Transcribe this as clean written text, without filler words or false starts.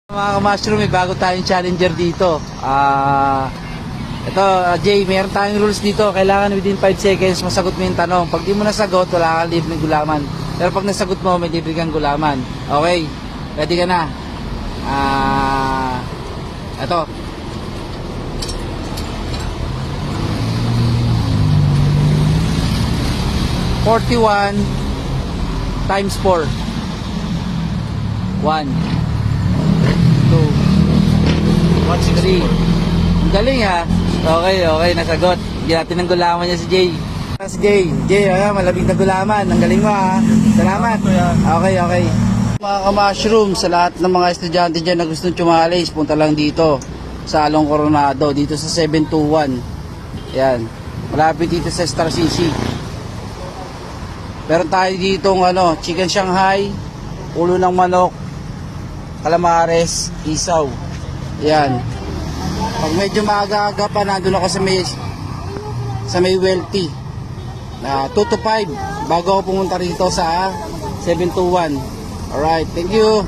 Mga ka-mushroom, may bago tayong challenger dito. Ito, Jay, meron tayong rules dito. Kailangan within 5 seconds masagot mo yung tanong. Pag di mo nasagot, wala kang libre gulaman. Pero pag nasagot mo, may libre kang gulaman. Okay, ready ka na? Ito. $41 times 4. 1 2 3. Ang galing ha. Okay, nasagot. Bigyan natin ng gulaman niya si Jay. Si Jay, malabing na gulaman. Ang galing mo ha. Salamat. Okay. Mga ka-mushroom, sa lahat ng mga estudyante dyan na gustong tumalis, punta lang dito sa Along Coronado, dito sa 721. Yan. Malapit dito sa Star CC. Meron tayo dito chicken Shanghai, ulo ng manok, calamares, isaw. Yan. Pag medyo maaga-aga pa, nandun ako sa may wealthy. 2 to 5 bago ako pumunta rito sa 721. Alright, thank you.